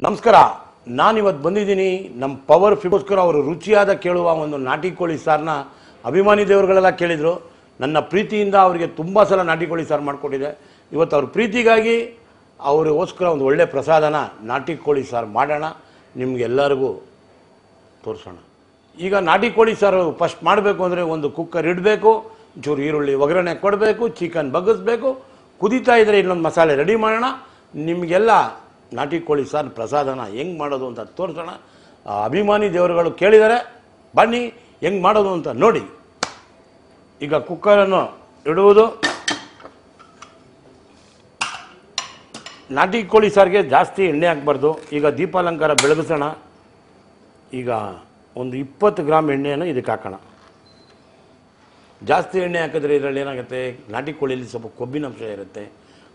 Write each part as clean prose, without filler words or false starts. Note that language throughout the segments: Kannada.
ನಮಸ್ಕಾರ. ನಾನಿವತ್ತು ಬಂದಿದ್ದೀನಿ ನಮ್ಮ ಪವರ್ ಫಿಗೋಸ್ಕರ ಅವರು ರುಚಿಯಾದ ಕೇಳುವ ಒಂದು ನಾಟಿ ಕೋಳಿ ಸಾರನ್ನ ಅಭಿಮಾನಿ ದೇವರುಗಳೆಲ್ಲ ಕೇಳಿದರು. ನನ್ನ ಪ್ರೀತಿಯಿಂದ ಅವರಿಗೆ ತುಂಬ ಸಲ ನಾಟಿ ಕೋಳಿ ಸಾರು ಮಾಡಿಕೊಟ್ಟಿದೆ. ಇವತ್ತು ಅವ್ರ ಪ್ರೀತಿಗಾಗಿ ಅವರಿಗೋಸ್ಕರ ಒಂದು ಒಳ್ಳೆ ಪ್ರಸಾದನ ನಾಟಿ ಕೋಳಿ ಸಾರು ಮಾಡೋಣ, ನಿಮಗೆಲ್ಲರಿಗೂ ತೋರಿಸೋಣ. ಈಗ ನಾಟಿ ಕೋಳಿ ಸಾರು ಫಸ್ಟ್ ಮಾಡಬೇಕು ಅಂದರೆ ಒಂದು ಕುಕ್ಕರ್ ಇಡಬೇಕು, ಚೂರು ಈರುಳ್ಳಿ ಒಗ್ಗರಣೆ ಕೊಡಬೇಕು, ಚಿಕನ್ ಬಗ್ಗಿಸ್ಬೇಕು, ಕುದೀತಾ ಇದ್ದರೆ ಇನ್ನೊಂದು ಮಸಾಲೆ ರೆಡಿ ಮಾಡೋಣ. ನಿಮಗೆಲ್ಲ ನಾಟಿ ಕೋಳಿ ಸಾರು ಪ್ರಸಾದನ ಹೆಂಗೆ ಮಾಡೋದು ಅಂತ ತೋರಿಸೋಣ. ಅಭಿಮಾನಿ ದೇವರುಗಳು ಕೇಳಿದ್ದಾರೆ, ಬನ್ನಿ ಹೆಂಗೆ ಮಾಡೋದು ಅಂತ ನೋಡಿ. ಈಗ ಕುಕ್ಕರನ್ನು ಇಡುವುದು. ನಾಟಿ ಕೋಳಿ ಸಾರಿಗೆ ಜಾಸ್ತಿ ಎಣ್ಣೆ ಹಾಕಬಾರ್ದು. ಈಗ ದೀಪಾಲಂಕಾರ ಬೆಳಗಿಸೋಣ. ಈಗ ಒಂದು 20 ಗ್ರಾಮ್ ಎಣ್ಣೆಯನ್ನು ಇದಕ್ಕೆ ಹಾಕೋಣ. ಜಾಸ್ತಿ ಎಣ್ಣೆ ಹಾಕಿದ್ರೆ ಇದರಲ್ಲಿ ಏನಾಗುತ್ತೆ, ನಾಟಿ ಕೋಳಿಯಲ್ಲಿ ಸ್ವಲ್ಪ ಕೊಬ್ಬಿನಂಶ ಇರುತ್ತೆ.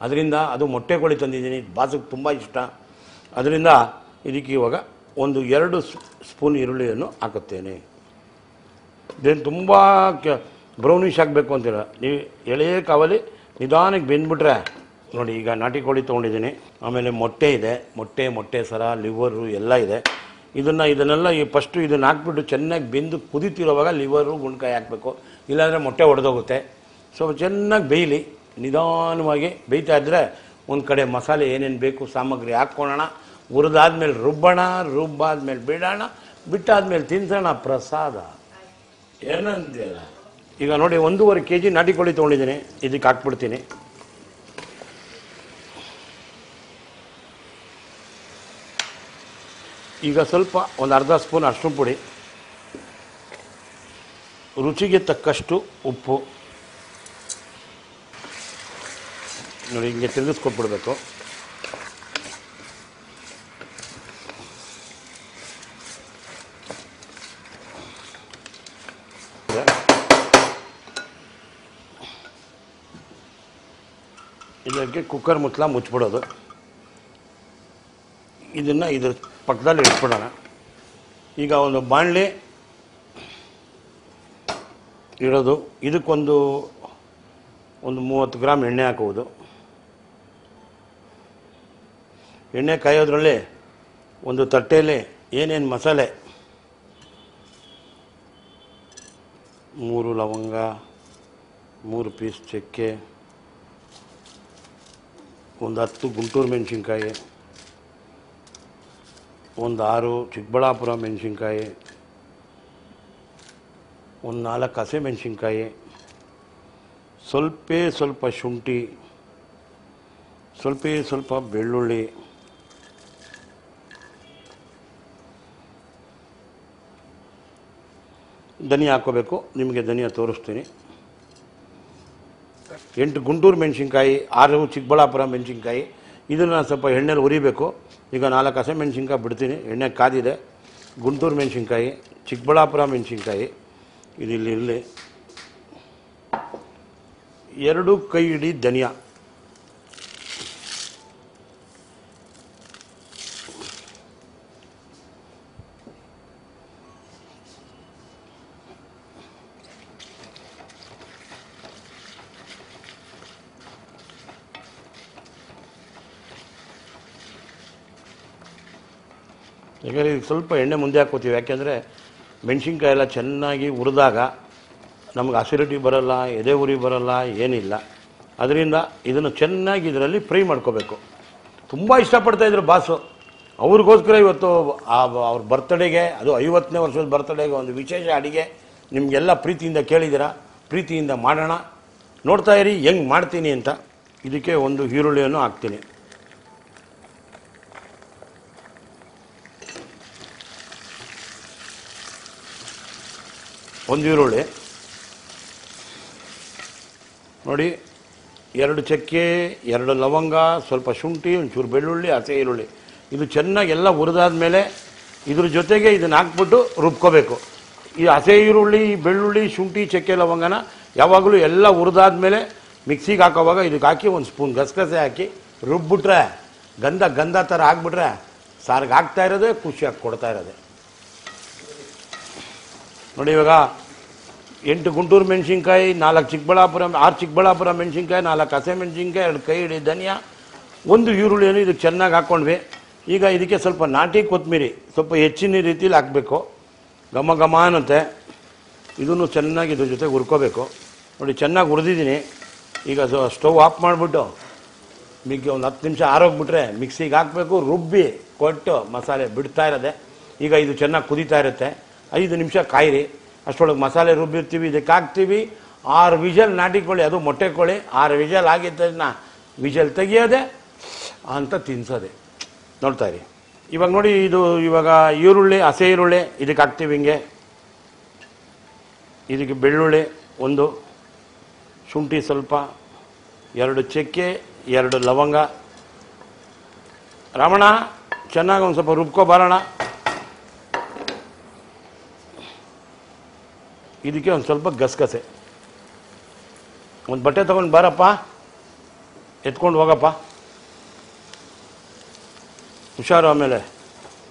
ಅದರಿಂದ ಅದು ಮೊಟ್ಟೆ ಕೋಳಿ ತಂದಿದ್ದೀನಿ, ಬಾಸಿಗೆ ತುಂಬ ಇಷ್ಟ. ಅದರಿಂದ ಇದಕ್ಕೆ ಇವಾಗ ಒಂದು 2 ಸ್ಪೂನ್ ಈರುಳ್ಳಿಯನ್ನು ಹಾಕುತ್ತೇನೆ. ಇದೇನು ತುಂಬ ಬ್ರೌನಿಷ್ ಆಗಬೇಕು ಅಂತೀರ, ನೀವು ಎಳೆಯ ಕಾವಲಿ ನಿಧಾನಕ್ಕೆ ಬೆಂದ್ಬಿಟ್ರೆ ನೋಡಿ. ಈಗ ನಾಟಿ ಕೋಳಿ ತೊಗೊಂಡಿದ್ದೀನಿ, ಆಮೇಲೆ ಮೊಟ್ಟೆ ಇದೆ, ಮೊಟ್ಟೆ ಸರ, ಲಿವರು ಎಲ್ಲ ಇದೆ. ಇದನ್ನೆಲ್ಲ ಫಸ್ಟು ಇದನ್ನು ಹಾಕ್ಬಿಟ್ಟು ಚೆನ್ನಾಗಿ ಬೆಂದು ಕುದೀತಿರೋವಾಗ ಲಿವರು ಗುಂಡ್ಕಾಯಿ ಹಾಕಬೇಕು, ಇಲ್ಲಾಂದರೆ ಮೊಟ್ಟೆ ಒಡೆದೋಗುತ್ತೆ. ಸ್ವಲ್ಪ ಚೆನ್ನಾಗಿ ಬೇಯಲಿ, ನಿಧಾನವಾಗಿ ಬೇಯ್ತಾ ಇದ್ದರೆ ಒಂದು ಕಡೆ ಮಸಾಲೆ ಏನೇನು ಬೇಕು ಸಾಮಗ್ರಿ ಹಾಕ್ಕೊಳ್ಳೋಣ. ಹುರಿದಾದ್ಮೇಲೆ ರುಬ್ಬಾದ್ಮೇಲೆ ಬಿಡೋಣ, ಬಿಟ್ಟಾದ್ಮೇಲೆ ತಿನ್ಸೋಣ ಪ್ರಸಾದ. ಏನಂತೀರ? ಈಗ ನೋಡಿ 1.5 kg ನಾಟಿ ಕೋಳಿ ತೊಗೊಂಡಿದ್ದೀನಿ, ಇದಕ್ಕೆ ಹಾಕ್ಬಿಡ್ತೀನಿ. ಈಗ ಸ್ವಲ್ಪ ಒಂದು ಅರ್ಧ ಸ್ಪೂನ್ ಅರಿಶಿನ ಪುಡಿ, ರುಚಿಗೆ ತಕ್ಕಷ್ಟು ಉಪ್ಪು ನೋಡಿ, ಹಿಂಗೆ ತಿರುಗಿಸ್ಕೊಟ್ಬಿಡ್ಬೇಕು. ಇದಕ್ಕೆ ಕುಕ್ಕರ್ ಮುಚ್ಚಳ ಮುಚ್ಚಿಬಿಡೋದು. ಇದನ್ನು ಇದ್ರ ಪಕ್ಕದಲ್ಲಿ ಇಟ್ಬಿಡೋಣ. ಈಗ ಒಂದು ಬಾಣಲೆ ಇಡೋದು. ಇದಕ್ಕೊಂದು 30 ಗ್ರಾಮ್ ಎಣ್ಣೆ ಹಾಕುವುದು. ಎಣ್ಣೆ ಕಾಯೋದ್ರಲ್ಲಿ ಒಂದು ತಟ್ಟೆಯಲ್ಲಿ ಏನೇನು ಮಸಾಲೆ, 3 ಲವಂಗ, 3 ಪೀಸ್ ಚಕ್ಕೆ, ಒಂದು 10 ಗುಂಟೂರು ಮೆಣಸಿನ್ಕಾಯಿ, ಒಂದು 6 ಚಿಕ್ಕಬಳ್ಳಾಪುರ ಮೆಣಸಿನ್ಕಾಯಿ, ಒಂದು 4 ಹಸಿಮೆಣಸಿನ್ಕಾಯಿ, ಸ್ವಲ್ಪ ಶುಂಠಿ, ಸ್ವಲ್ಪ ಬೆಳ್ಳುಳ್ಳಿ, ಧನಿಯಾ ಹಾಕೋಬೇಕು. ನಿಮಗೆ ಧನಿಯಾ ತೋರಿಸ್ತೀನಿ. 8 ಗುಂಟೂರು ಮೆಣಸಿನ್ಕಾಯಿ, 6 ಚಿಕ್ಕಬಳ್ಳಾಪುರ ಮೆಣಸಿನ್ಕಾಯಿ. ಇದನ್ನು ಸ್ವಲ್ಪ ಎಣ್ಣೆಲಿ ಉರಿಬೇಕು. ಈಗ 4 ಹಸಿಮೆಣಸಿನ್ಕಾಯಿ ಬಿಡ್ತೀನಿ, ಎಣ್ಣೆ ಕಾದಿದೆ. ಗುಂಟೂರು ಮೆಣಸಿನ್ಕಾಯಿ, ಚಿಕ್ಕಬಳ್ಳಾಪುರ ಮೆಣಸಿನ್ಕಾಯಿ ಇದಿಲ್ಲಿ 2 ಕೈ ಹಿಡಿ ಧನಿಯಾ, ಯಾಕಂದರೆ ಈಗ ಸ್ವಲ್ಪ ಎಣ್ಣೆ ಮುಂದೆ ಹಾಕ್ಕೋತೀವಿ. ಯಾಕೆಂದರೆ ಮೆಣಸಿನ್ಕಾಯಿ ಎಲ್ಲ ಚೆನ್ನಾಗಿ ಹುರಿದಾಗ ನಮಗೆ ಅಸಿಡಿಟಿ ಬರೋಲ್ಲ, ಎದೆ ಉರಿ ಬರೋಲ್ಲ, ಏನಿಲ್ಲ. ಅದರಿಂದ ಇದನ್ನು ಚೆನ್ನಾಗಿ ಇದರಲ್ಲಿ ಫ್ರೈ ಮಾಡ್ಕೋಬೇಕು. ತುಂಬ ಇಷ್ಟಪಡ್ತಾಯಿದ್ರು ಬಾಸು, ಅವ್ರಿಗೋಸ್ಕರ ಇವತ್ತು ಅವ್ರ ಬರ್ತ್ಡೇಗೆ, ಅದು 50ನೇ ವರ್ಷದ ಬರ್ತ್ಡೇಗೆ ಒಂದು ವಿಶೇಷ ಅಡುಗೆ ನಿಮಗೆಲ್ಲ ಪ್ರೀತಿಯಿಂದ ಕೇಳಿದ್ದೀರಾ. ಪ್ರೀತಿಯಿಂದ ಮಾಡೋಣ, ನೋಡ್ತಾ ಇರಿ ಹೆಂಗೆ ಮಾಡ್ತೀನಿ ಅಂತ. ಇದಕ್ಕೆ ಒಂದು ಈರುಳ್ಳಿಯನ್ನು ಹಾಕ್ತೀನಿ. ಒಂದು ಈರುಳ್ಳಿ ನೋಡಿ, 2 ಚಕ್ಕೆ, 2 ಲವಂಗ, ಸ್ವಲ್ಪ ಶುಂಠಿ, ಒಂಚೂರು ಬೆಳ್ಳುಳ್ಳಿ, ಹಸಿ ಈರುಳ್ಳಿ. ಇದು ಚೆನ್ನಾಗಿ ಎಲ್ಲ ಹುರಿದಾದ್ಮೇಲೆ ಇದ್ರ ಜೊತೆಗೆ ಇದನ್ನು ಹಾಕ್ಬಿಟ್ಟು ರುಬ್ಕೋಬೇಕು. ಈ ಹಸಿ ಈರುಳ್ಳಿ, ಬೆಳ್ಳುಳ್ಳಿ, ಶುಂಠಿ, ಚಕ್ಕೆ, ಲವಂಗನ ಯಾವಾಗಲೂ ಎಲ್ಲ ಹುರಿದಾದ್ಮೇಲೆ ಮಿಕ್ಸಿಗೆ ಹಾಕೋವಾಗ ಇದಕ್ಕೆ ಹಾಕಿ 1 ಸ್ಪೂನ್ ಗಸಗಸೆ ಹಾಕಿ ರುಬ್ಬಿಟ್ರೆ ಗಂಧ ಥರ ಹಾಕ್ಬಿಟ್ರೆ ಸಾರಿಗೆ ಹಾಕ್ತಾ ಇರೋದೇ ಖುಷಿಯಾಗಿ ಕೊಡ್ತಾ ಇರೋದೆ ನೋಡಿ. ಇವಾಗ 8 ಗುಂಟೂರು ಮೆಣಸಿನ್ಕಾಯಿ, 6 ಚಿಕ್ಕಬಳ್ಳಾಪುರ ಮೆಣಸಿನ್ಕಾಯಿ, 4 ಹಸಿಮೆಣಸಿನ್ಕಾಯಿ, 2 ಕೈ ಹಿಡಿ ಧನಿಯಾ, 1 ಈರುಳ್ಳಿಯನ್ನು ಇದಕ್ಕೆ ಚೆನ್ನಾಗಿ ಹಾಕ್ಕೊಂಡ್ವಿ. ಈಗ ಇದಕ್ಕೆ ಸ್ವಲ್ಪ ನಾಟಿ ಕೊತ್ತಂಬರಿ ಸ್ವಲ್ಪ ಹೆಚ್ಚಿನ ರೀತಿಯಲ್ಲಿ ಹಾಕಬೇಕು, ಘಮ ಘಮ ಅನ್ನುತ್ತೆ. ಇದನ್ನು ಚೆನ್ನಾಗಿ ಇದ್ರ ಜೊತೆ ಹುರ್ಕೋಬೇಕು. ನೋಡಿ ಚೆನ್ನಾಗಿ ಹುರಿದಿದ್ದೀನಿ. ಈಗ ಸ್ಟವ್ ಆಫ್ ಮಾಡಿಬಿಟ್ಟು ಒಂದು 10 ನಿಮಿಷ ಆರೋಗ್ಬಿಟ್ರೆ ಮಿಕ್ಸಿಗೆ ಹಾಕಬೇಕು, ರುಬ್ಬಿ ಕೊಟ್ಟು ಮಸಾಲೆ ಬಿಡ್ತಾ ಇರೋದೆ. ಈಗ ಇದು ಚೆನ್ನಾಗಿ ಕುದೀತಾ ಇರುತ್ತೆ. 5 ನಿಮಿಷ ಕಾಯಿರಿ. ಅಷ್ಟರೊಳಗೆ ಮಸಾಲೆ ರುಬ್ಬಿರ್ತೀವಿ, ಇದಕ್ಕೆ ಹಾಕ್ತೀವಿ. 6 ವಿಷಲ್ ನಾಟಿ ಕೋಳಿ, ಅದು ಮೊಟ್ಟೆ ಕೋಳಿ. 6 ವಿಷಲ್ ಆಗಿದ್ದನ್ನ ವಿಷಲ್ ತೆಗಿಯೋದೆ ಅಂತ ತಿನ್ಸೋದೆ. ನೋಡ್ತಾ ಇರಿ. ಇವಾಗ ನೋಡಿ, ಇದು ಇವಾಗ ಈರುಳ್ಳಿ, ಹಸೆ ಈರುಳ್ಳಿ ಇದಕ್ಕೆ ಹಾಕ್ತೀವಿ. ಹಿಂಗೆ ಇದಕ್ಕೆ ಬೆಳ್ಳುಳ್ಳಿ 1, ಶುಂಠಿ ಸ್ವಲ್ಪ, 2 ಚಕ್ಕೆ, 2 ಲವಂಗ. ರಾಮಣ್ಣ ಚೆನ್ನಾಗಿ ಒಂದು ಸ್ವಲ್ಪ ರುಬ್ಕೊ ಬರೋಣ. ಇದಕ್ಕೆ ಒಂದು ಸ್ವಲ್ಪ ಗಸಗಸೆ. ಒಂದು ಬಟ್ಟೆ ತೊಗೊಂಡು ಬಾರಪ್ಪ, ಎತ್ಕೊಂಡು ಹೋಗಪ್ಪ, ಹುಷಾರು. ಆಮೇಲೆ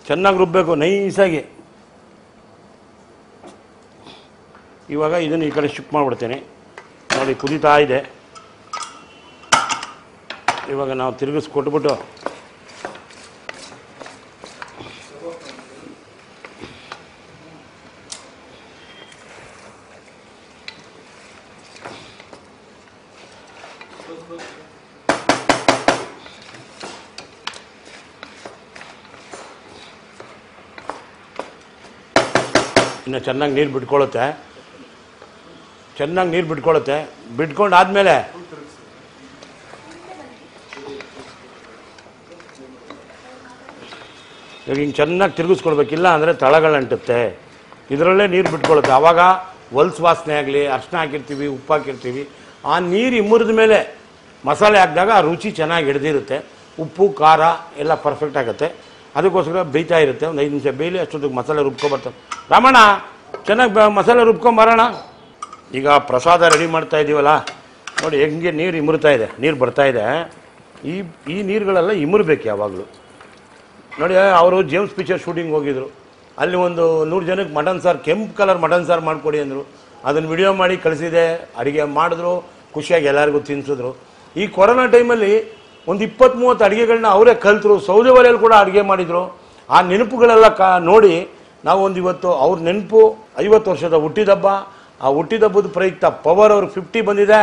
ಚೆನ್ನಾಗಿ ರುಬ್ಬಬೇಕು ನೈಸಾಗಿ. ಇವಾಗ ಇದನ್ನು ಈ ಕಡೆ ಶಿಫ್ಟ್ ಮಾಡಿಬಿಡ್ತೇನೆ. ನೋಡಿ ಕುದೀತಾ ಇದೆ. ಇವಾಗ ನಾವು ತಿರುಗಿಸ್ಕೊಟ್ಬಿಟ್ಟು ಇನ್ನು ಚೆನ್ನಾಗಿ ನೀರು ಬಿಟ್ಕೊಳ್ಳುತ್ತೆ. ಬಿಟ್ಕೊಂಡಾದ್ಮೇಲೆ ಇವಾಗ ಹಿಂಗೆ ಚೆನ್ನಾಗಿ ತಿರುಗಿಸ್ಕೊಳ್ಬೇಕಿಲ್ಲ ಅಂದರೆ ತಳಗಳಂಟುತ್ತೆ. ಇದರಲ್ಲೇ ನೀರು ಬಿಟ್ಕೊಳ್ಳುತ್ತೆ. ಆವಾಗ ಹೊಲ್ಸು ವಾಸನೆ ಆಗಲಿ, ಅರಿಶಿನ ಹಾಕಿರ್ತೀವಿ, ಉಪ್ಪು ಹಾಕಿರ್ತೀವಿ, ಆ ನೀರು ಇಮ್ಮುರಿದ ಮೇಲೆ ಮಸಾಲೆ ಹಾಕಿದಾಗ ಆ ರುಚಿ ಚೆನ್ನಾಗಿ ಹಿಡ್ದಿರುತ್ತೆ. ಉಪ್ಪು ಖಾರ ಎಲ್ಲ ಪರ್ಫೆಕ್ಟ್ ಆಗುತ್ತೆ. ಅದಕ್ಕೋಸ್ಕರ ಬೇಯ್ತಾ ಇರುತ್ತೆ. ಒಂದು 5 ನಿಮಿಷ ಬೇಯಲಿ. ಅಷ್ಟೊತ್ತಿಗೆ ಮಸಾಲೆ ರುಬ್ಕೊಂಬರ್ತವೆ. ರಾಮಣ್ಣ ಚೆನ್ನಾಗಿ ಮಸಾಲೆ ರುಬ್ಕೊಂಬರೋಣ. ಈಗ ಪ್ರಸಾದ ರೆಡಿ ಮಾಡ್ತಾ ಇದ್ದೀವಲ್ಲ, ನೋಡಿ ಹೆಂಗೆ ನೀರು ಇಮುರ್ತಾ ಇದೆ, ನೀರು ಬರ್ತಾ ಇದೆ. ಈ ನೀರುಗಳೆಲ್ಲ ಇಮುರ್ಬೇಕು ಯಾವಾಗಲೂ. ನೋಡಿ, ಅವರು ಜೇಮ್ಸ್ ಪಿಕ್ಚರ್ ಶೂಟಿಂಗ್ ಹೋಗಿದ್ರು. ಅಲ್ಲಿ ಒಂದು 100 ಜನಕ್ಕೆ ಮಟನ್ ಸಾರು, ಕೆಂಪು ಕಲರ್ ಮಟನ್ ಸಾರು ಮಾಡಿಕೊಡಿ ಅಂದರು. ಅದನ್ನು ವಿಡಿಯೋ ಮಾಡಿ ಕಳಿಸಿದೆ. ಅಡುಗೆ ಮಾಡಿದ್ರು, ಖುಷಿಯಾಗಿ ಎಲ್ಲರಿಗೂ ತಿನ್ನಿಸಿದ್ರು. ಈ ಕೊರೋನಾ ಟೈಮಲ್ಲಿ ಒಂದು 20-30 ಅಡುಗೆಗಳನ್ನ ಅವರೇ ಕಲಿತರು. ಸೌದೆ ಒಲೆಯಲ್ಲಿ ಕೂಡ ಅಡುಗೆ ಮಾಡಿದರು. ಆ ನೆನಪುಗಳೆಲ್ಲ ನೋಡಿ ನಾವು ಒಂದು ಇವತ್ತು ಅವ್ರ ನೆನಪು 50 ವರ್ಷದ ಹುಟ್ಟಿದಬ್ಬ. ಆ ಹುಟ್ಟಿದಬ್ಬದ ಪ್ರಯುಕ್ತ ಪವರ್ ಅವ್ರಿಗೆ 50 ಬಂದಿದೆ.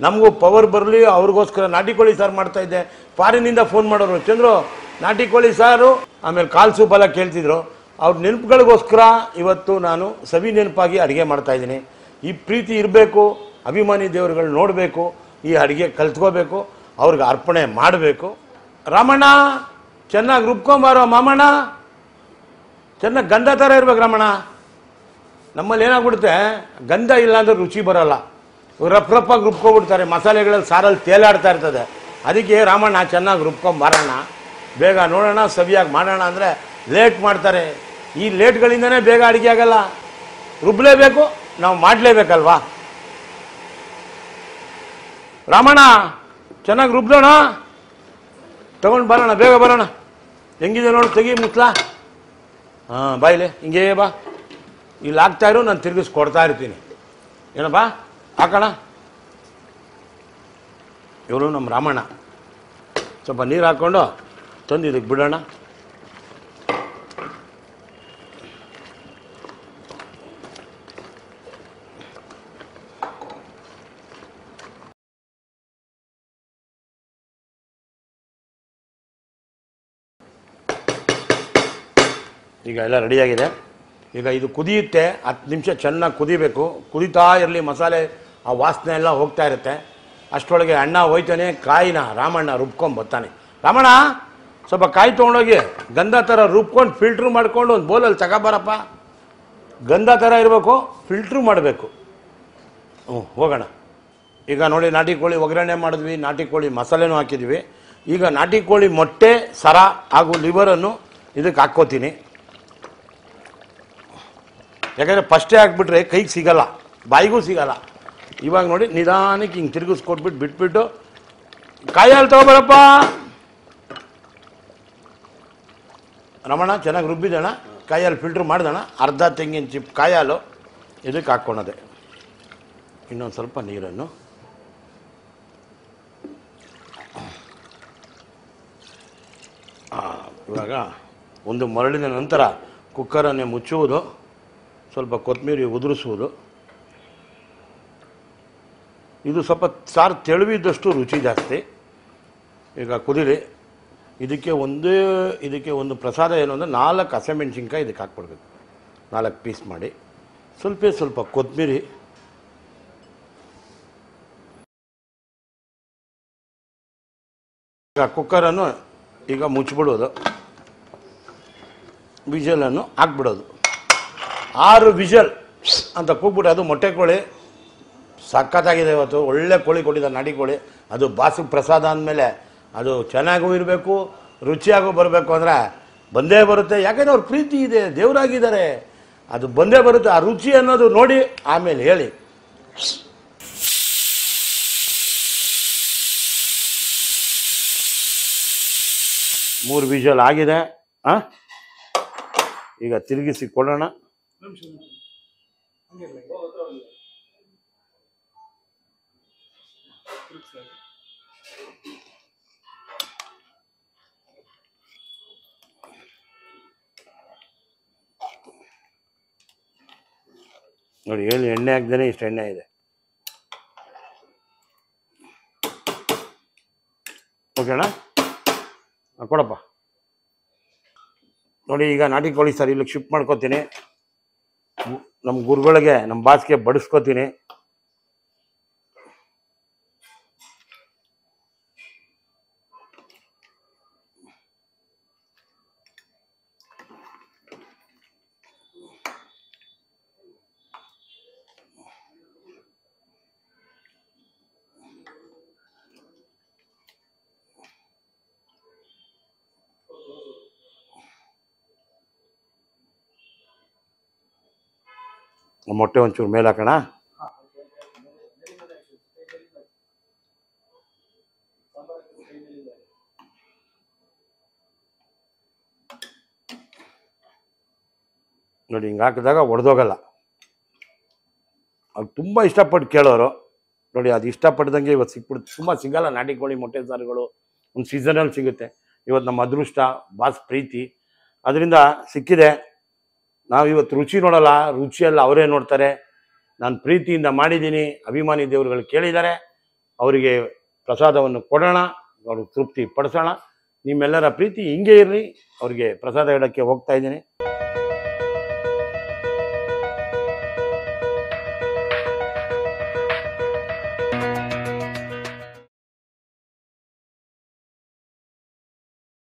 ನಮಗೂ ಪವರ್ ಬರಲಿ, ಅವ್ರಿಗೋಸ್ಕರ ನಾಟಿ ಕೋಳಿ ಸಾರು ಮಾಡ್ತಾಯಿದ್ದೆ. ಫಾರಿನಿಂದ ಫೋನ್ ಮಾಡೋರು, ಚಂದ್ರು ನಾಟಿ ಕೋಳಿ ಸಾರು, ಆಮೇಲೆ ಕಾಲು ಸೂಪ್ ಎಲ್ಲ ಕೇಳ್ತಿದ್ರು. ಅವ್ರ ನೆನಪುಗಳಿಗೋಸ್ಕರ ಇವತ್ತು ನಾನು ಸವಿ ನೆನಪಾಗಿ ಅಡುಗೆ ಮಾಡ್ತಾಯಿದ್ದೀನಿ. ಈ ಪ್ರೀತಿ ಇರಬೇಕು. ಅಭಿಮಾನಿ ದೇವರುಗಳು ನೋಡಬೇಕು. ಈ ಅಡುಗೆ ಕಲ್ತ್ಕೋಬೇಕು. ಅವ್ರಿಗೆ ಅರ್ಪಣೆ ಮಾಡಬೇಕು. ರಾಮಣ್ಣ ಚೆನ್ನಾಗಿ ರುಬ್ಕೊಂಬಾರೋ ಮಾಮಣ್ಣ. ಚೆನ್ನಾಗಿ ಗಂಧ ಥರ ಇರ್ಬೇಕು ರಾಮಣ್ಣ. ನಮ್ಮಲ್ಲಿ ಏನಾಗ್ಬಿಡುತ್ತೆ, ಗಂಧ ಇಲ್ಲ ಅಂದರೆ ರುಚಿ ಬರೋಲ್ಲ. ರಫ್ ರಫಾಗಿ ರುಬ್ಕೊಬಿಡ್ತಾರೆ. ಮಸಾಲೆಗಳಲ್ಲಿ ಸಾರಲ್ಲಿ ತೇಲಾಡ್ತಾ ಇರ್ತದೆ. ಅದಕ್ಕೆ ರಾಮಣ್ಣ ಚೆನ್ನಾಗಿ ರುಬ್ಕೊಂಬರೋಣ, ಬೇಗ ನೋಡೋಣ, ಸವಿಯಾಗಿ ಮಾಡೋಣ ಅಂದರೆ ಲೇಟ್ ಮಾಡ್ತಾರೆ. ಈ ಲೇಟ್ಗಳಿಂದನೇ ಬೇಗ ಅಡುಗೆ ಆಗಲ್ಲ. ರುಬ್ಲೇಬೇಕು, ನಾವು ಮಾಡಲೇಬೇಕಲ್ವಾ. ರಾಮಣ್ಣ ಚೆನ್ನಾಗಿ ರುಬ್ಬೋಣ, ತಗೊಂಡು ಬರೋಣ, ಬೇಗ ಬರೋಣ. ಹೆಂಗಿದೆ ನೋಡಿ, ತೆಗಿ ಮುತ್ಲಾ. ಹಾಂ ಬಾಯಿಲೆ, ಹಿಂಗೇ ಬಾ. ಇಲ್ಲಿ ಹಾಕ್ತಾ ಇರೋ, ನಾನು ತಿರುಗಿಸ್ಕೊಡ್ತಾ ಇರ್ತೀನಿ. ಏನಪ್ಪ ಹಾಕೋಣ. ಇವರು ನಮ್ಮ ರಾಮಣ್ಣ. ಸ್ವಲ್ಪ ನೀರು ಹಾಕ್ಕೊಂಡು ತಂದು ಇದಕ್ಕೆ ಬಿಡೋಣ. ಈಗ ಎಲ್ಲ ರೆಡಿಯಾಗಿದೆ. ಈಗ ಇದು ಕುದಿಯುತ್ತೆ. 10 ನಿಮಿಷ ಚೆನ್ನಾಗಿ ಕುದಿಬೇಕು. ಕುದೀತಾ ಇರಲಿ, ಮಸಾಲೆ ಆ ವಾಸನೆ ಎಲ್ಲ ಹೋಗ್ತಾ ಇರುತ್ತೆ. ಅಷ್ಟರೊಳಗೆ ಅಣ್ಣ ಹೋಯ್ತಾನೆ, ಕಾಯಿನ ರಾಮಣ್ಣ ರುಬ್ಕೊಂಡು ಬರ್ತಾನೆ. ರಾಮಣ್ಣ ಸ್ವಲ್ಪ ಕಾಯಿ ತೊಗೊಂಡೋಗಿ ಗಂಧ ಥರ ರುಬ್ಕೊಂಡು ಫಿಲ್ಟ್ರ್ ಮಾಡ್ಕೊಂಡು ಒಂದು ಬೋಲಲ್ಲಿ ತಗೊಬಾರಪ್ಪ. ಗಂಧ ಥರ ಇರಬೇಕು, ಫಿಲ್ಟ್ರು ಮಾಡಬೇಕು. ಹೋಗೋಣ. ಈಗ ನೋಡಿ, ನಾಟಿ ಕೋಳಿ ಒಗ್ಗರಣೆ ಮಾಡಿದ್ವಿ, ನಾಟಿ ಕೋಳಿ ಮಸಾಲೆನೂ ಹಾಕಿದ್ವಿ. ಈಗ ನಾಟಿ ಕೋಳಿ ಮೊಟ್ಟೆ, ಸರ ಹಾಗೂ ಲಿವರನ್ನು ಇದಕ್ಕೆ ಹಾಕ್ಕೋತೀನಿ. ಯಾಕಂದರೆ ಫಸ್ಟೇ ಹಾಕ್ಬಿಟ್ರೆ ಕೈಗೆ ಸಿಗಲ್ಲ, ಬಾಯಿಗೂ ಸಿಗಲ್ಲ. ಇವಾಗ ನೋಡಿ ನಿಧಾನಕ್ಕೆ ಹಿಂಗೆ ತಿರುಗಿಸ್ಕೊಟ್ಬಿಟ್ಟು ಬಿಟ್ಬಿಟ್ಟು ಕಾಯಲ್ಲಿ ತೊಗೊಬರಪ್ಪ. ರಮಣ ಚೆನ್ನಾಗಿ ರುಬ್ಬಿದಣ, ಕಾಯಲ್ಲಿ ಫಿಲ್ಟ್ರ್ ಮಾಡ್ದಣ. ಅರ್ಧ ತೆಂಗಿನ ಚಿಪ್ ಕಾಯಾಲು ಇದಕ್ಕೆ ಹಾಕ್ಕೊಳೋದೆ. ಇನ್ನೊಂದು ಸ್ವಲ್ಪ ನೀರನ್ನು ಇವಾಗ ಒಂದು ಮರಳಿದ ನಂತರ ಕುಕ್ಕರನ್ನೇ ಮುಚ್ಚುವುದು, ಸ್ವಲ್ಪ ಕೊತ್ತಂಬರಿ ಉದುರಿಸುವುದು. ಇದು ಸ್ವಲ್ಪ ಸಾರು ತೆಳುವಿದ್ದಷ್ಟು ರುಚಿ ಜಾಸ್ತಿ. ಈಗ ಕುದೀಲಿ. ಇದಕ್ಕೆ ಒಂದು ಪ್ರಸಾದ ಏನು ಅಂದರೆ 4 ಹಸಿಮೆಣಸಿನ್ಕಾಯಿ ಇದಕ್ಕೆ ಹಾಕ್ಬಿಡ್ಬೇಕು, 4 ಪೀಸ್ ಮಾಡಿ. ಸ್ವಲ್ಪ ಕೊತ್ತಂಬರಿ, ಈಗ ಕುಕ್ಕರನ್ನು ಈಗ ಮುಚ್ಚಿಬಿಡೋದು, ವಿಷಲನ್ನು ಹಾಕ್ಬಿಡೋದು. 6 ವಿಷಲ್ ಅಂತ ಕೂಗ್ಬಿಟ್ಟು, ಅದು ಮೊಟ್ಟೆ ಕೋಳಿ ಸಖತ್ತಾಗಿದೆ ಇವತ್ತು. ಒಳ್ಳೆ ಕೋಳಿ ಕೊಟ್ಟಿದ್ದಾರೆ, ನಾಟಿ ಕೋಳಿ. ಅದು ಬಾಸಿಗೆ ಪ್ರಸಾದ ಅಂದಮೇಲೆ ಅದು ಚೆನ್ನಾಗೂ ಇರಬೇಕು, ರುಚಿಯಾಗೂ ಬರಬೇಕು ಅಂದರೆ ಬಂದೇ ಬರುತ್ತೆ. ಯಾಕೆಂದರೆ ಅವ್ರ ಪ್ರೀತಿ ಇದೆ, ದೇವರಾಗಿದ್ದಾರೆ, ಅದು ಬಂದೇ ಬರುತ್ತೆ. ಆ ರುಚಿ ಅನ್ನೋದು ನೋಡಿ ಆಮೇಲೆ ಹೇಳಿ. ಮೂರು ವಿಷಲ್ ಆಗಿದೆ. ಈಗ ತಿರುಗಿಸಿ ಕೊಡೋಣ. ನೋಡಿ, ಏನು ಎಣ್ಣೆ ಹಾಕ್ದೇನೆ ಇಷ್ಟು ಎಣ್ಣೆ ಇದೆ. ಓಕೆಣ್ಣ, ಕೊಡಪ್ಪ. ನೋಡಿ, ಈಗ ನಾಟಿ ಕೋಳಿ ಸರ್ ಇಲ್ಲಿಗೆ ಶಿಫ್ಟ್ ಮಾಡ್ಕೋತೀನಿ. ನಮ್ಮ ಗುರುಗಳಿಗೆ, ನಮ್ಮ ಬಾಸ್ಗೆ ಬಡಿಸ್ಕೋತೀನಿ. ಮೊಟ್ಟೆ ಒಂಚೂರು ಮೇಲೆ ಹಾಕೋಣ. ನೋಡಿ, ಹಿಂಗೆ ಹಾಕಿದಾಗ ಒಡೆದೋಗಲ್ಲ. ಅದು ತುಂಬ ಇಷ್ಟಪಟ್ಟು ಕೇಳೋರು. ನೋಡಿ, ಅದು ಇಷ್ಟಪಟ್ಟದಂಗೆ ಇವತ್ತು ಸಿಕ್ಬಿಡುತ್ತೆ. ತುಂಬ ಸಿಗಲ್ಲ ನಾಟಿ ಕೋಳಿ ಮೊಟ್ಟೆ ಸಾರುಗಳು, ಒಂದು ಸೀಸನಲ್ಲಿ ಸಿಗುತ್ತೆ. ಇವತ್ತು ನಮ್ಮ ಅದೃಷ್ಟ, ಬಾಸ್ ಪ್ರೀತಿ, ಅದರಿಂದ ಸಿಕ್ಕಿದೆ. ನಾವು ಇವತ್ತು ರುಚಿ ನೋಡಲ್ಲ, ರುಚಿಯೆಲ್ಲ ಅವರೇ ನೋಡ್ತಾರೆ. ನಾನು ಪ್ರೀತಿಯಿಂದ ಮಾಡಿದ್ದೀನಿ, ಅಭಿಮಾನಿ ದೇವರುಗಳು ಕೇಳಿದ್ದಾರೆ, ಅವರಿಗೆ ಪ್ರಸಾದವನ್ನು ಕೊಡೋಣ, ಅವ್ರಿಗೆ ತೃಪ್ತಿ ಪಡಿಸೋಣ. ನಿಮ್ಮೆಲ್ಲರ ಪ್ರೀತಿ ಹಿಂಗೆ ಇರಲಿ. ಅವರಿಗೆ ಪ್ರಸಾದ ಇಡೋಕ್ಕೆ ಹೋಗ್ತಾ ಇದ್ದೀನಿ.